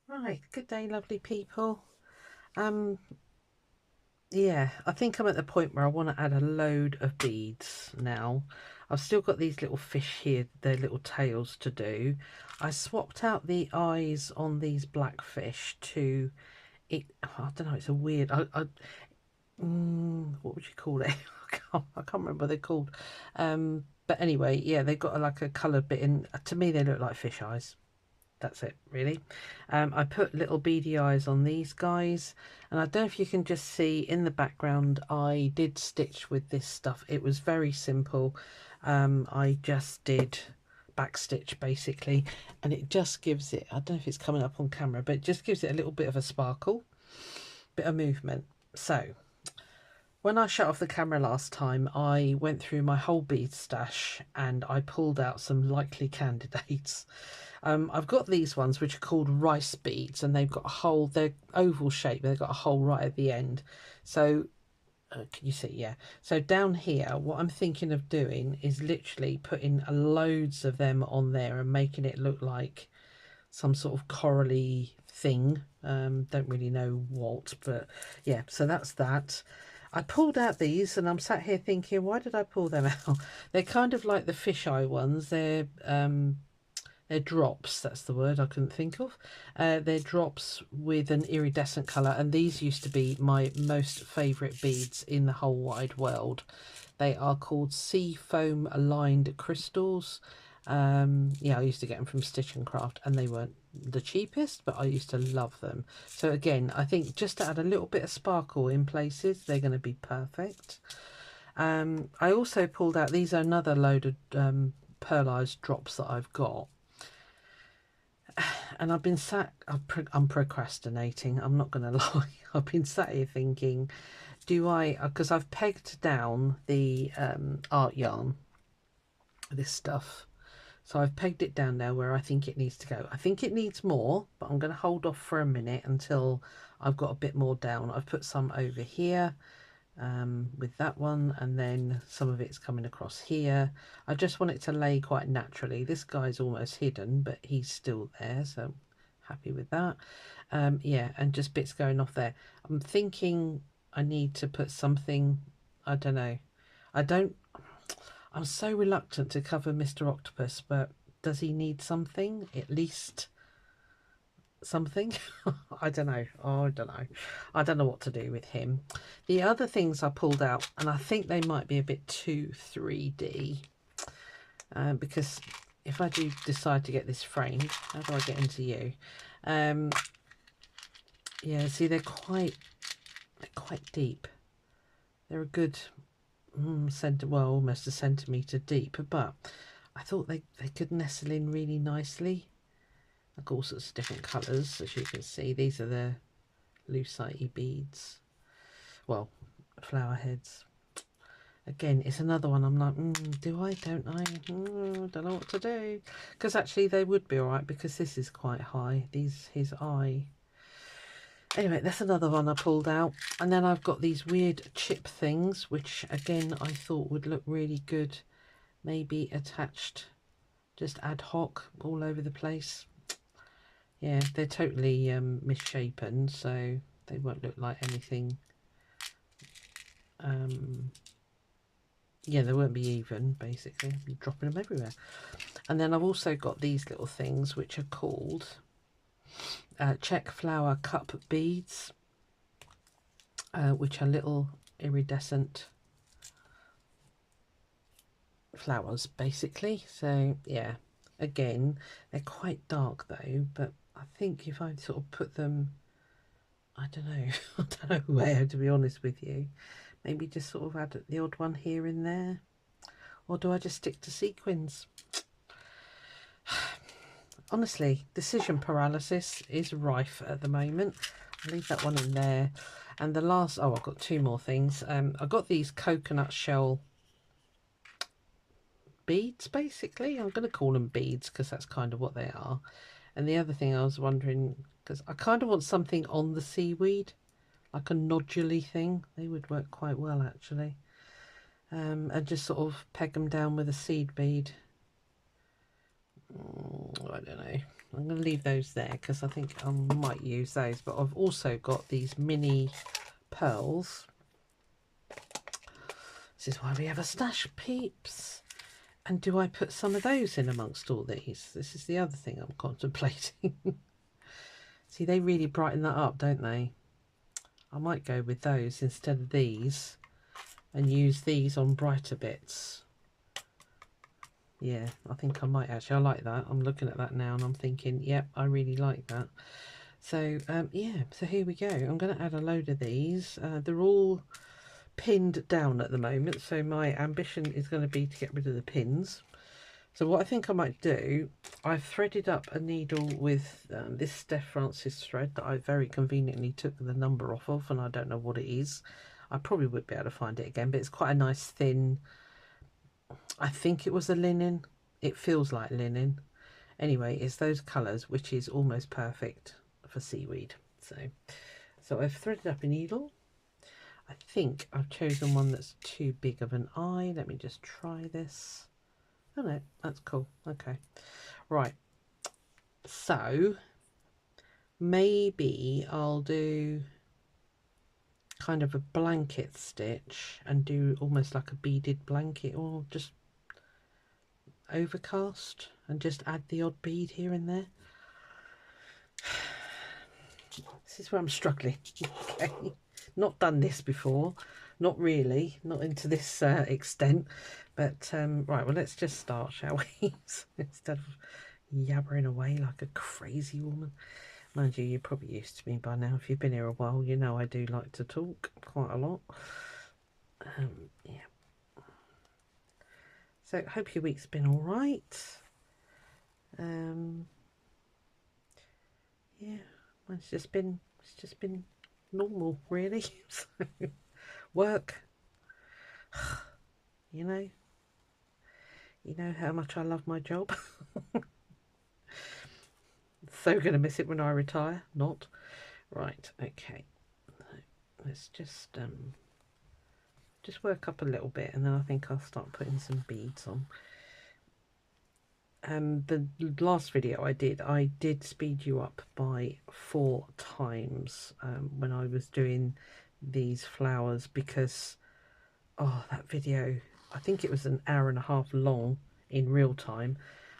Right, good day, lovely people. Um, yeah, I think I'm at the point where I want to add a load of beads now. I've still got these little fish here, their little tails to do. I swapped out the eyes on these black fish to it. I don't know. It's a weird. What would you call it? I can't remember what they're called. But anyway, yeah, they've got like a coloured bit in. To me, they look like fish eyes. That's it, really. I put little beady eyes on these guys, and I don't know if you can just see in the background I did stitch with this stuff. It was very simple. I just did back stitch basically, and it just gives it, I don't know if it's coming up on camera, but it just gives it a little bit of a sparkle, bit of movement. So when I shut off the camera last time, I went through my whole bead stash and I pulled out some likely candidates. I've got these ones which are called rice beads, and they've got a hole. They're oval shape. They've got a hole right at the end. So can you see? Yeah. So down here, what I'm thinking of doing is literally putting loads of them on there and making it look like some sort of corally thing. Don't really know what, but yeah. So that's that. I pulled out these, and I'm sat here thinking, why did I pull them out? They're kind of like the fisheye ones. They're drops, that's the word I couldn't think of. They're drops with an iridescent colour, and these used to be my most favourite beads in the whole wide world. They are called sea foam aligned crystals. Yeah, I used to get them from Stitch and Craft, and they weren't the cheapest, but I used to love them. So again, I think just to add a little bit of sparkle in places, they're going to be perfect. I also pulled out, these are another load of pearlized drops that I've got. And I've been I'm procrastinating, I'm not going to lie. I've been sat here thinking, do I, because I've pegged down the art yarn, this stuff. So I've pegged it down now where I think it needs to go. I think it needs more, but I'm going to hold off for a minute until I've got a bit more down. I've put some over here with that one, and then some of it's coming across here. I just want it to lay quite naturally. This guy's almost hidden, but he's still there, so happy with that. Yeah, and just bits going off there. I'm thinking I need to put something, I don't know. I'm so reluctant to cover Mr. Octopus, but does he need something? At least something? I don't know. Oh, I don't know. I don't know what to do with him. The other things I pulled out, and I think they might be a bit too 3D, because if I do decide to get this framed, how do I get into you? Yeah, see, they're quite deep. They're a good well, almost a centimetre deep, but I thought they could nestle in really nicely. Like all sorts of different colours, as you can see. These are the lucite beads, well, flower heads. Again, it's another one I'm like, do I, don't I? Don't know what to do. Because actually they would be alright, because this is quite high. His eye. Anyway, that's another one I pulled out. And then I've got these weird chip things, which again I thought would look really good. Maybe attached just ad hoc all over the place. Yeah, they're totally misshapen, so they won't look like anything. Yeah, they won't be even, basically. I'll be dropping them everywhere. And then I've also got these little things, which are called check flower cup beads, which are little iridescent flowers, basically. So, yeah, again, they're quite dark, though, but I think if I sort of put them, I don't know, I don't know where, to be honest with you. Maybe just sort of add the odd one here and there. Or do I just stick to sequins? Honestly, decision paralysis is rife at the moment. I'll leave that one in there. And the last, oh, I've got two more things. I've got these coconut shell beads, basically. I'm going to call them beads because that's kind of what they are. And the other thing I was wondering, because I kind of want something on the seaweed, like a noduly thing. They would work quite well, actually. And just sort of peg them down with a seed bead. I don't know. I'm going to leave those there because I think I might use those. But I've also got these mini pearls. This is why we have a stash, peeps. And do I put some of those in amongst all these? This is the other thing I'm contemplating. See, they really brighten that up, don't they? I might go with those instead of these and use these on brighter bits. Yeah, I think I might actually. I like that. I'm looking at that now and I'm thinking, yep, I really like that. So, yeah, so here we go. I'm going to add a load of these. They're all pinned down at the moment, so my ambition is going to be to get rid of the pins. So what I think I might do, I've threaded up a needle with this Steph Francis thread that I very conveniently took the number off of, and I don't know what it is. I probably would be able to find it again, but it's quite a nice thin, I think it was a linen. It feels like linen. Anyway, it's those colours, which is almost perfect for seaweed. So I've threaded up a needle. I think I've chosen one that's too big of an eye. Let me just try this. Oh no, that's cool. Okay, right. So maybe I'll do kind of a blanket stitch and do almost like a beaded blanket, or just overcast and just add the odd bead here and there. This is where I'm struggling. Okay, not done this before, not really, not into this extent, but right, well, let's just start, shall we? Instead of yabbering away like a crazy woman. Mind you, you're probably used to me by now. If you've been here a while, you know I do like to talk quite a lot. Yeah. So hope your week's been all right. Yeah, it's just been normal, really. So, work. You know how much I love my job. So gonna miss it when I retire. Not right. Okay, let's just work up a little bit, and then I think I'll start putting some beads on. The last video I did speed you up by 4 times when I was doing these flowers, because that video, I think it was an hour and a half long in real time.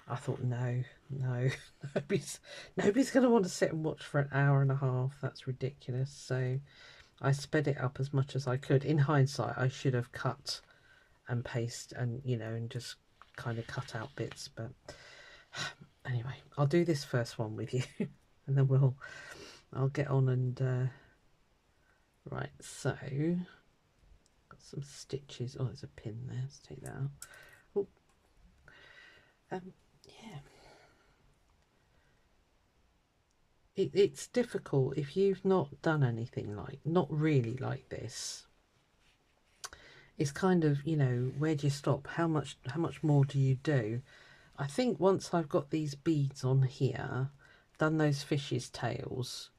I thought, no, nobody's going to want to sit and watch for an hour and a half. That's ridiculous. So I sped it up as much as I could. In hindsight, I should have cut and paste and, and just kind of cut out bits. But anyway, I'll do this first one with you and then I'll get on and, right, so got some stitches. Oh, there's a pin there. Let's take that out. Oh, yeah. It's difficult if you've not done anything not really like this. It's kind of, where do you stop? How much more do you do? I think once I've got these beads on here, done those fishes' tails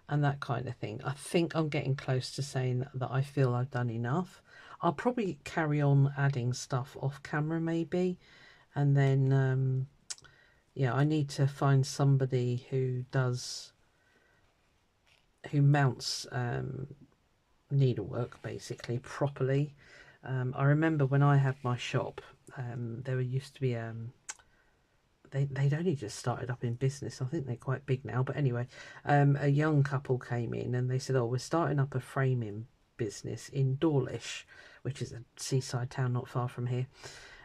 and that kind of thing, I think I'm getting close to saying that I feel I've done enough. I'll probably carry on adding stuff off camera maybe, and then yeah, I need to find somebody who mounts needlework basically properly. I remember when I had my shop, there used to be they'd only just started up in business. I think they're quite big now, but anyway, a young couple came in and they said, oh, we're starting up a framing business in Dawlish, which is a seaside town not far from here,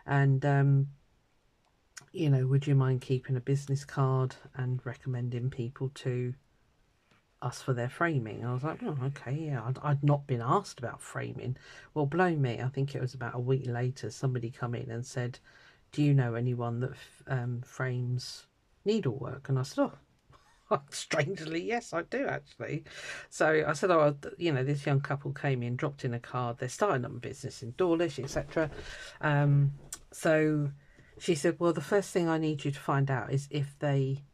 and would you mind keeping a business card and recommending people to us for their framing? I was like, oh, okay, yeah. I'd not been asked about framing. Well, blow me, I think it was about a week later, somebody come in and said, do you know anyone that frames needlework? And I said, oh, strangely, yes, I do actually. So I said, oh, this young couple came in, dropped in a card, they're starting up a business in Dawlish, etc. So she said, well, the first thing I need you to find out is if they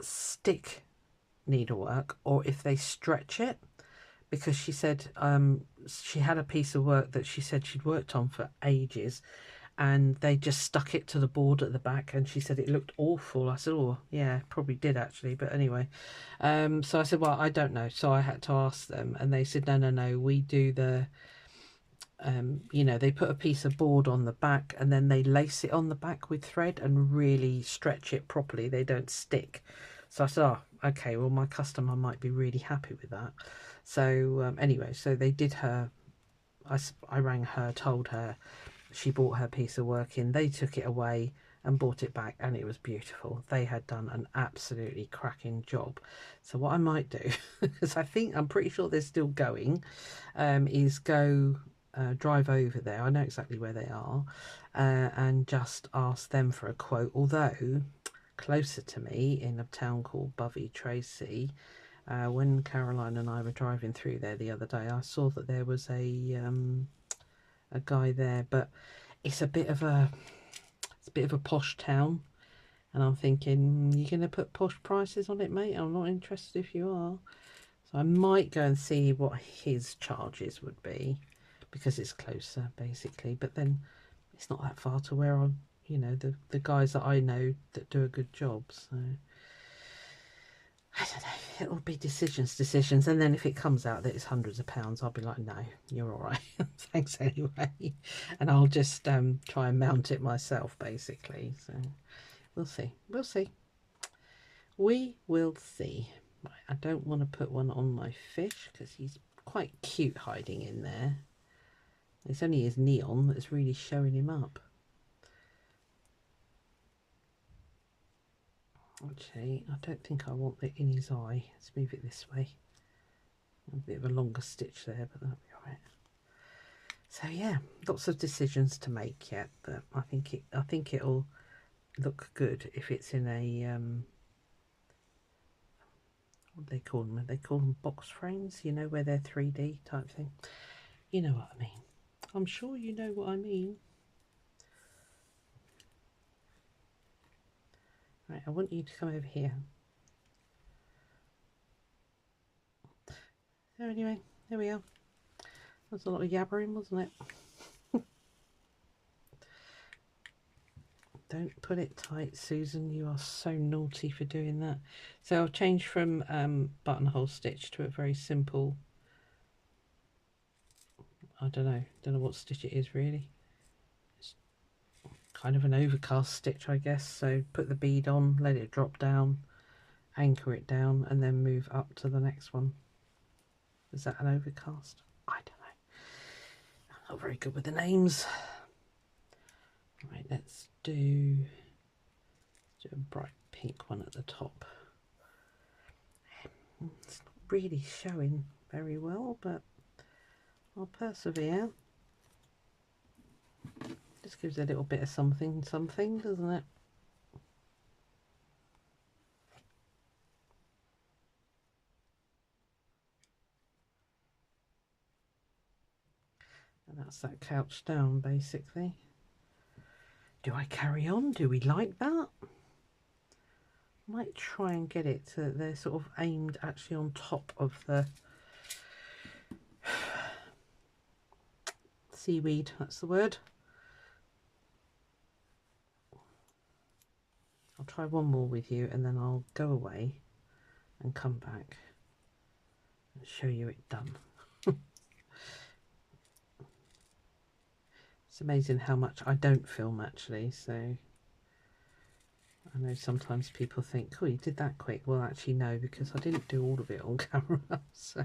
stick needlework or if they stretch it, because she said she had a piece of work that she said she'd worked on for ages, and they just stuck it to the board at the back, and she said it looked awful. I said, oh yeah, probably did actually, but anyway. So I said, well, I don't know. So I had to ask them, and they said, no, we do the you know, they put a piece of board on the back and then they lace it on the back with thread and really stretch it properly. They don't stick. So I said, oh, okay, well, my customer might be really happy with that. So anyway, so they did her, I rang her, told her, she bought her piece of work in, they took it away and brought it back, and it was beautiful. They had done an absolutely cracking job. So what I might do, because I'm pretty sure they're still going, is go drive over there. I know exactly where they are, and just ask them for a quote. Although closer to me, in a town called Bovey Tracy, when Caroline and I were driving through there the other day, I saw that there was a guy there, but it's a bit of a posh town, and I'm thinking, you're going to put posh prices on it, mate? I'm not interested if you are. So I might go and see what his charges would be, because it's closer, basically. But then it's not that far to where I'm, you know, the guys that I know that do a good job. So I don't know. It'll be decisions. And then if it comes out that it's hundreds of pounds, I'll be like, no, you're all right. Thanks anyway. And I'll just try and mount it myself, basically. So we'll see. We'll see. We will see. Right, I don't want to put one on my fish because he's quite cute hiding in there. It's only his neon that's really showing him up. Actually, I don't think I want it in his eye. Let's move it this way. A bit of a longer stitch there, but that'll be all right. So yeah, lots of decisions to make yet, but I think it'll look good if it's in a what do they call them? They call them box frames, you know, where they're 3D type thing. You know what I mean. I'm sure you know what I mean. Right, I want you to come over here. So anyway, there we are. That's a lot of yabbering, wasn't it? Don't put it tight, Susan. You are so naughty for doing that. So I'll change from buttonhole stitch to a very simple, I don't know what stitch it is really. It's kind of an overcast stitch, I guess. So put the bead on, let it drop down, anchor it down, and then move up to the next one. Is that an overcast? I don't know. I'm not very good with the names. Right, let's do a bright pink one at the top. It's not really showing very well, but I'll persevere. Just gives a little bit of something, doesn't it? And that's that couch down, basically. Do I carry on? Do we like that? Might try and get it so that they're sort of aimed actually on top of the seaweed, that's the word. I'll try one more with you and then I'll go away and come back and show you it done. It's amazing how much I don't film actually, so I know sometimes people think, oh, you did that quick. Well, actually no, because I didn't do all of it on camera. So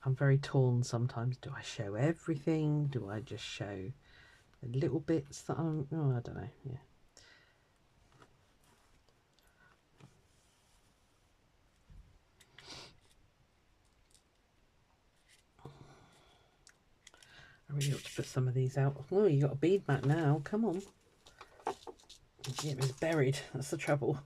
I'm very torn sometimes. Do I show everything? Do I just show the little bits that I'm, oh, I don't know. Yeah. I really ought to put some of these out. Oh, you got a bead mat now. Come on. Yeah, it was buried. That's the trouble.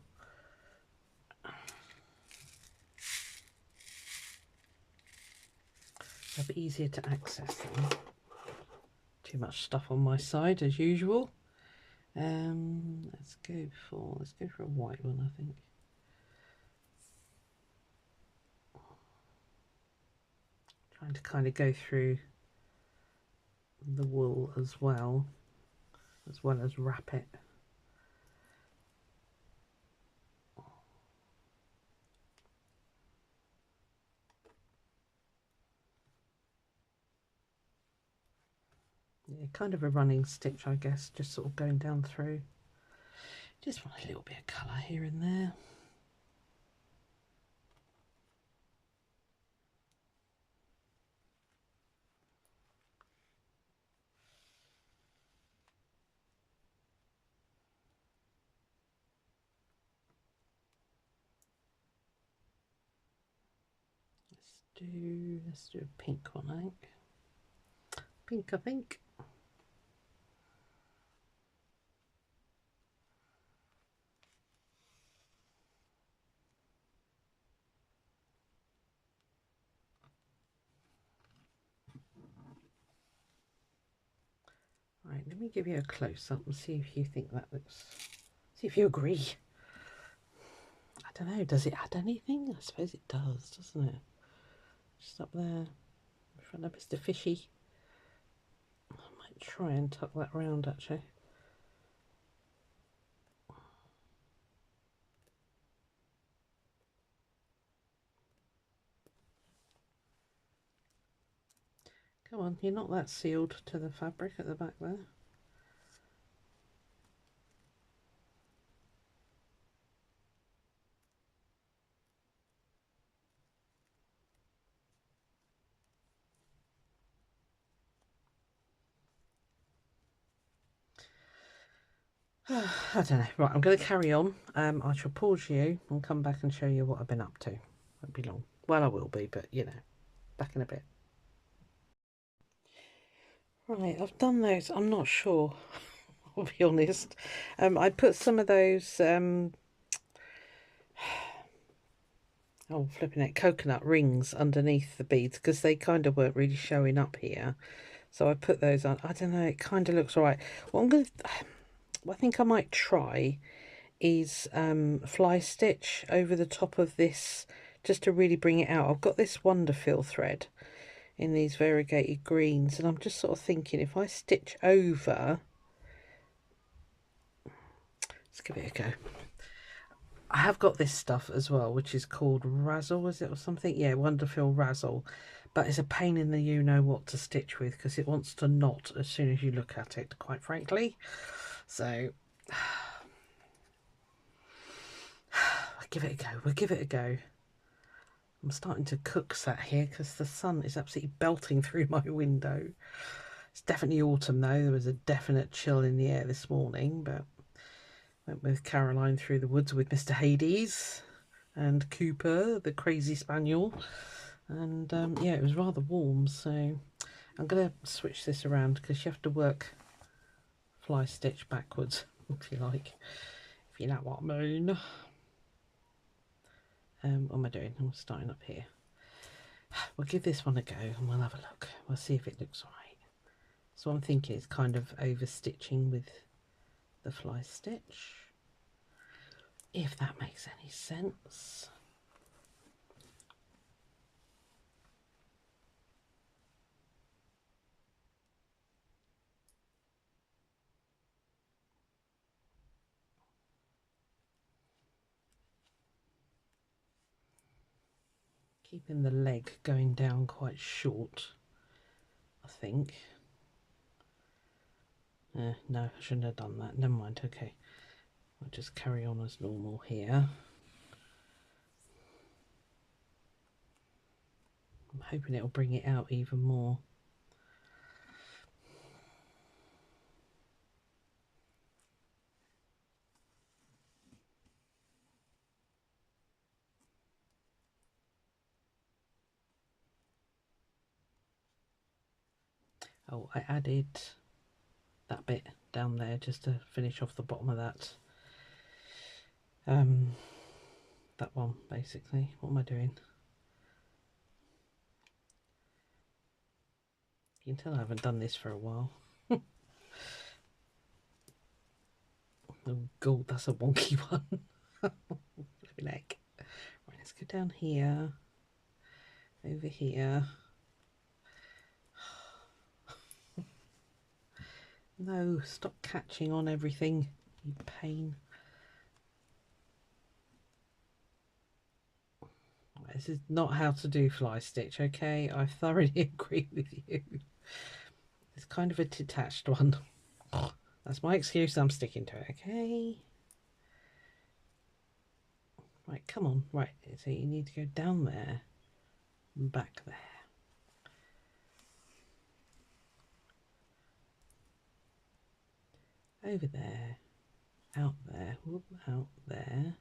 A bit easier to access them. Too much stuff on my side as usual. Let's go for a white one, I think. Trying to kind of go through the wool as well as wrap it. Yeah, kind of a running stitch, I guess, just sort of going down through. Just want a little bit of colour here and there. Let's do a pink one, I think. Pink, I think. Right, let me give you a close-up and see if you think that looks... See if you agree. I don't know, does it add anything? I suppose it does, doesn't it? Just up there, in front of Mr. Fishy. I might try and tuck that round, actually. Come on, you're not that sealed to the fabric at the back there. I don't know. Right, I'm going to carry on. I shall pause you and come back and show you what I've been up to. Won't be long. Well, I will be, but you know, back in a bit. Right, I've done those. I'm not sure. I'll be honest. I put some of those. Oh, flipping it, coconut rings underneath the beads because they kind of weren't really showing up here. So I put those on. I don't know. It kind of looks all right. What I think I might try is fly stitch over the top of this just to really bring it out. I've got this Wonderfil thread in these variegated greens and I'm just sort of thinking if I stitch over, let's give it a go. I have got this stuff as well, which is called Razzle, is it, or something? Yeah, Wonderfil Razzle. But it's a pain in the you-know-what to stitch with because it wants to knot as soon as you look at it, quite frankly. So give it a go. We'll give it a go. I'm starting to cook sat here because the sun is absolutely belting through my window. It's definitely autumn though. There was a definite chill in the air this morning, but went with Caroline through the woods with Mr. Hades and Cooper, the crazy spaniel. And yeah, it was rather warm, so I'm going to switch this around because you have to work fly stitch backwards, if you like, if you know what I mean. What am I doing? I'm starting up here. We'll give this one a go and we'll have a look. We'll see if it looks right. So I'm thinking it's kind of over stitching with the fly stitch, if that makes any sense. Keeping the leg going down quite short, I think. No, I shouldn't have done that. Never mind. Okay, I'll just carry on as normal here. I'm hoping it'll bring it out even more. Oh, I added that bit down there just to finish off the bottom of that. That one basically. What am I doing? You can tell I haven't done this for a while. Oh god, that's a wonky one. Flipping heck. Right, let's go down here, over here. No, stop catching on everything, you pain. This is not how to do fly stitch, okay? I thoroughly agree with you. It's kind of a detached one. That's my excuse, I'm sticking to it, okay? Right, come on. Right, so you need to go down there and back there. Over there. Out there. Whoop, out there.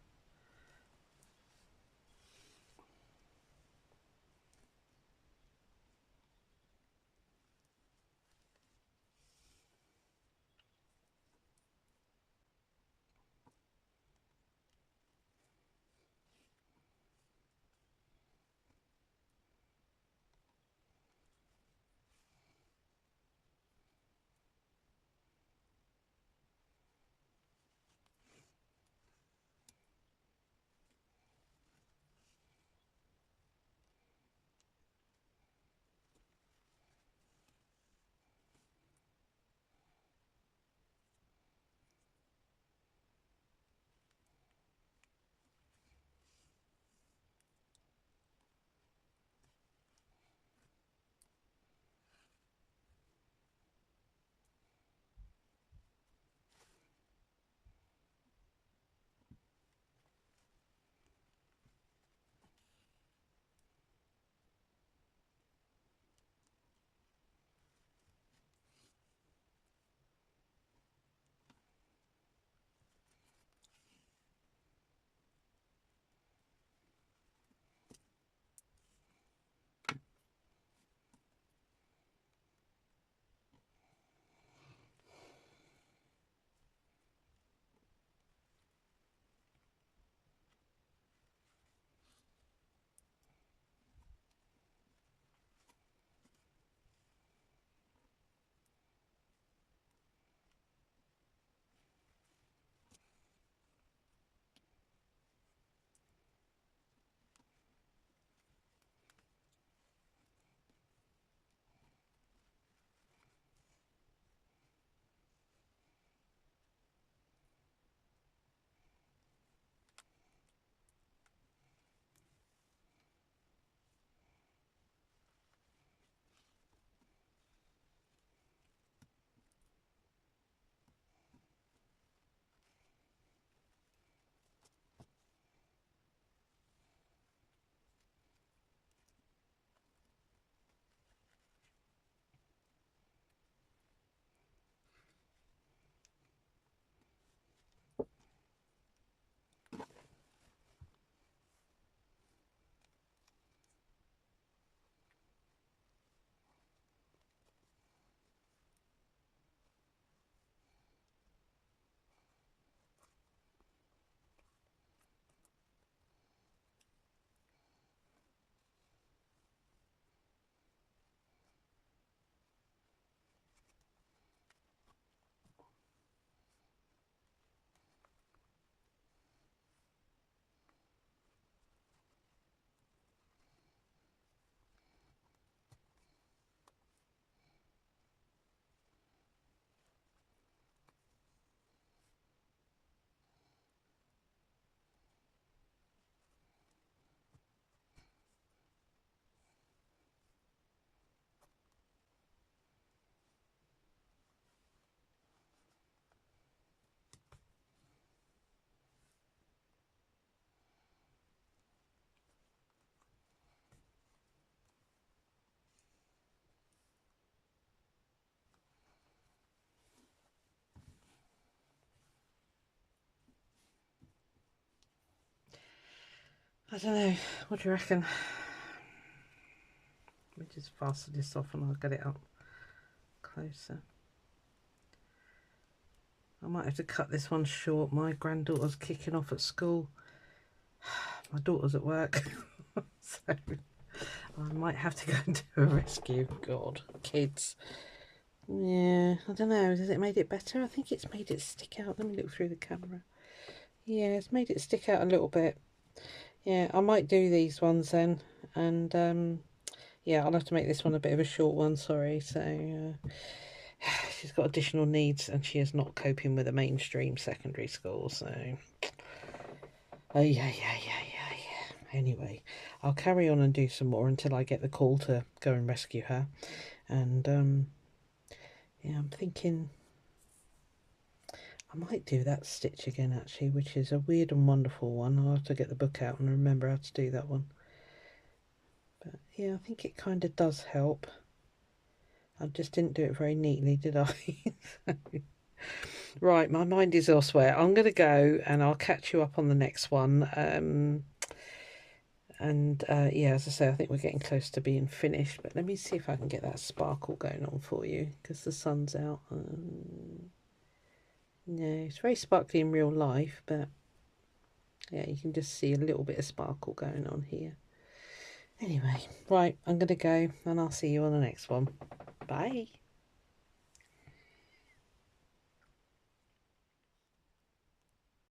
I don't know. What do you reckon? Let me just fasten this off and I'll get it up closer. I might have to cut this one short. My granddaughter's kicking off at school. My daughter's at work. So I might have to go and do a rescue. God, kids. Yeah, I don't know. Has it made it better? I think it's made it stick out. Let me look through the camera. Yeah, it's made it stick out a little bit. Yeah, I might do these ones then. And yeah, I'll have to make this one a bit of a short one. Sorry. So she's got additional needs and she is not coping with a mainstream secondary school. So, oh yeah. Anyway, I'll carry on and do some more until I get the call to go and rescue her. And yeah, I'm thinking I might do that stitch again actually, which is a weird and wonderful one. I'll have to get the book out and remember how to do that one. But yeah, I think it kind of does help. I just didn't do it very neatly, did I? Right, my mind is elsewhere. I'm going to go and I'll catch you up on the next one. Yeah, as I say, I think we're getting close to being finished. But let me see if I can get that sparkle going on for you, because the sun's out. No, it's very sparkly in real life, but yeah, you can just see a little bit of sparkle going on here. Anyway, right, I'm going to go and I'll see you on the next one. Bye.